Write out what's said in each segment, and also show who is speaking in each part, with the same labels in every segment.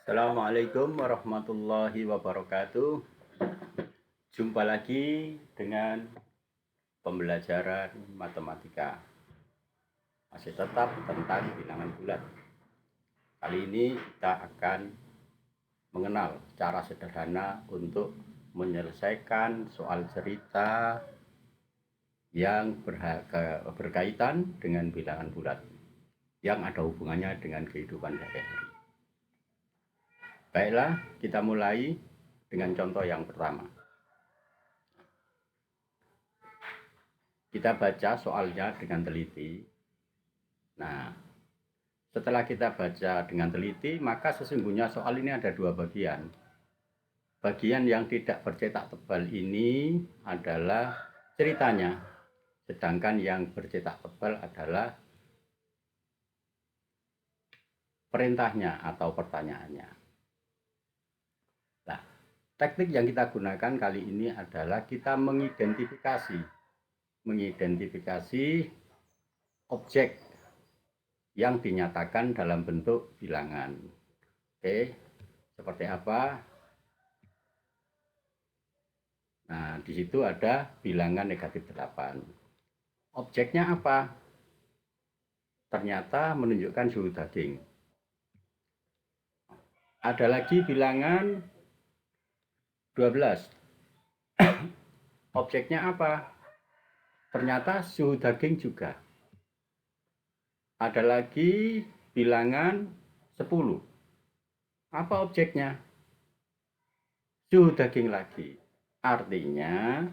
Speaker 1: Assalamualaikum warahmatullahi wabarakatuh. Jumpa lagi dengan pembelajaran matematika. Masih tetap tentang bilangan bulat. Kali ini kita akan mengenal cara sederhana untuk menyelesaikan soal cerita yang berkaitan dengan bilangan bulat yang ada hubungannya dengan kehidupan sehari-hari. Baiklah, kita mulai dengan contoh yang pertama. Kita baca soalnya dengan teliti. Nah, setelah kita baca dengan teliti, maka sesungguhnya soal ini ada dua bagian. Bagian yang tidak bercetak tebal ini adalah ceritanya, sedangkan yang bercetak tebal adalah perintahnya atau pertanyaannya. Nah, teknik yang kita gunakan kali ini adalah kita mengidentifikasi objek yang dinyatakan dalam bentuk bilangan. Oke, seperti apa? Nah, di situ ada bilangan negatif 8. Objeknya apa? Ternyata menunjukkan suhu daging. Ada lagi bilangan 12. Objeknya apa? Ternyata suhu daging juga. Ada lagi bilangan 10. Apa objeknya? Suhu daging lagi. Artinya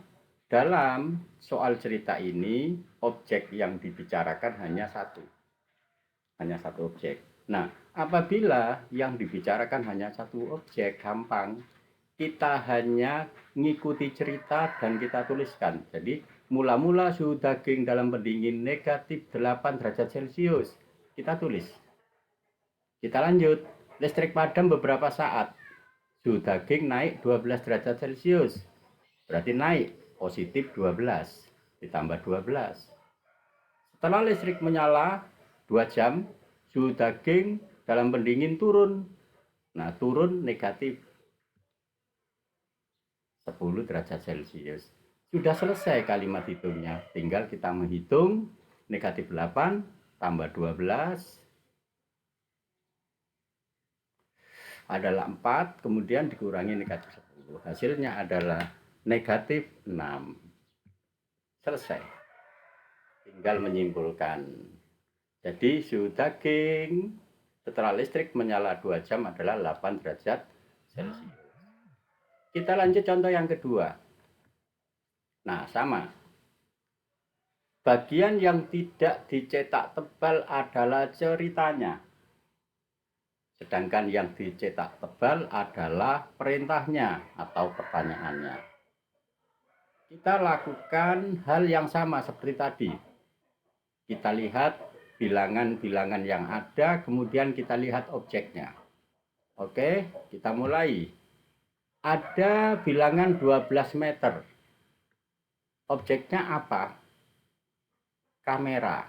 Speaker 1: dalam soal cerita ini objek yang dibicarakan hanya satu objek. Nah, apabila yang dibicarakan hanya satu objek, gampang. Kita hanya ngikuti cerita dan kita tuliskan. Jadi mula-mula suhu daging dalam pendingin negatif 8 derajat Celcius. Kita tulis. Kita lanjut. Listrik padam beberapa saat. Suhu daging naik 12 derajat Celcius. Berarti naik positif 12 ditambah 12. Setelah listrik menyala 2 jam, suhu daging dalam pendingin turun. Nah, turun negatif 10 derajat Celcius. Sudah selesai kalimat hitungnya. Tinggal kita menghitung negatif 8 tambah 12 adalah 4, kemudian dikurangi negatif 10. Hasilnya adalah negatif 6. Selesai. Tinggal menyimpulkan. Jadi suhu daging setelah listrik menyala 2 jam adalah 8 derajat Celcius. Kita lanjut contoh yang kedua. Nah, sama. Bagian yang tidak dicetak tebal adalah ceritanya. Sedangkan yang dicetak tebal adalah perintahnya atau pertanyaannya. Kita lakukan hal yang sama seperti tadi. Kita lihat bilangan-bilangan yang ada, kemudian kita lihat objeknya. Oke, kita mulai. Ada bilangan 12 meter. Objeknya apa? Kamera.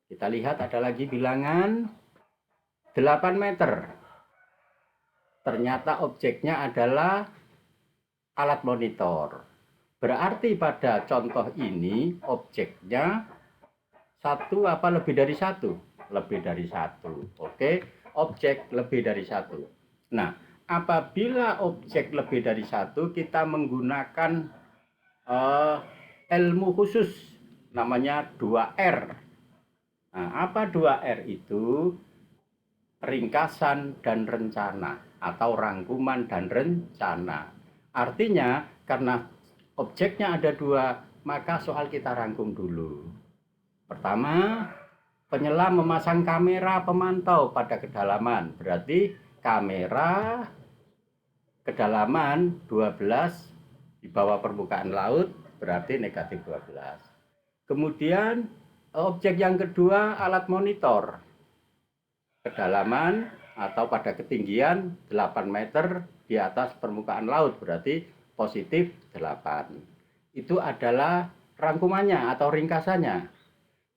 Speaker 1: Kita lihat ada lagi bilangan 8 meter. Ternyata objeknya adalah alat monitor. Berarti pada contoh ini objeknya satu apa lebih dari satu? Lebih dari satu. Oke, objek lebih dari satu. Nah, apabila objek lebih dari satu, kita menggunakan ilmu khusus namanya 2R. Nah, apa 2R itu? Ringkasan dan rencana atau rangkuman dan rencana. Artinya karena objeknya ada dua, maka soal kita rangkum dulu. Pertama, penyelam memasang kamera pemantau pada kedalaman. Berarti kamera kedalaman 12 di bawah permukaan laut, berarti negatif 12. Kemudian objek yang kedua alat monitor. Kedalaman atau pada ketinggian 8 meter di atas permukaan laut, berarti positif 8. Itu adalah rangkumannya atau ringkasannya.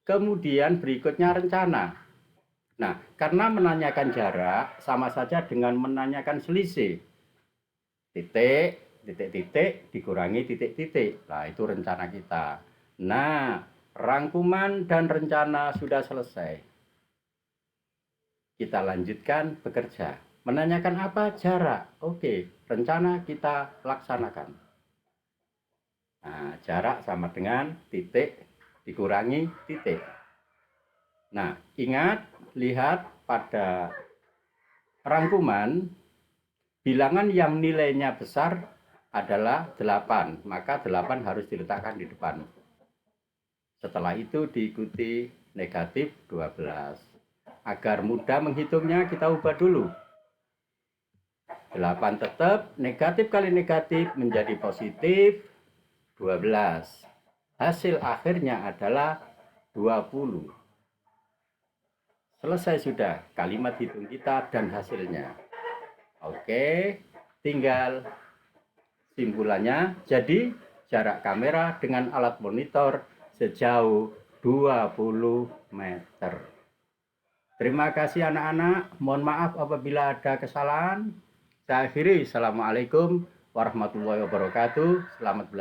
Speaker 1: Kemudian berikutnya rencana. Nah, karena menanyakan jarak sama saja dengan menanyakan selisih. Titik dikurangi titik. Nah, itu rencana kita. Nah, rangkuman dan rencana sudah selesai. Kita lanjutkan bekerja. Menanyakan apa? Jarak. Oke, rencana kita laksanakan. Nah, jarak sama dengan titik dikurangi titik. Nah, ingat, lihat pada rangkuman, bilangan yang nilainya besar adalah 8, maka 8 harus diletakkan di depan. Setelah itu diikuti negatif 12. Agar mudah menghitungnya, kita ubah dulu. 8 tetap, negatif kali negatif menjadi positif 12. Hasil akhirnya adalah 20. Selesai sudah kalimat hitung kita dan hasilnya. Oke, tinggal simpulannya. Jadi jarak kamera dengan alat monitor sejauh 20 meter. Terima kasih anak-anak. Mohon maaf apabila ada kesalahan. Saya akhiri. Assalamualaikum warahmatullahi wabarakatuh. Selamat belajar.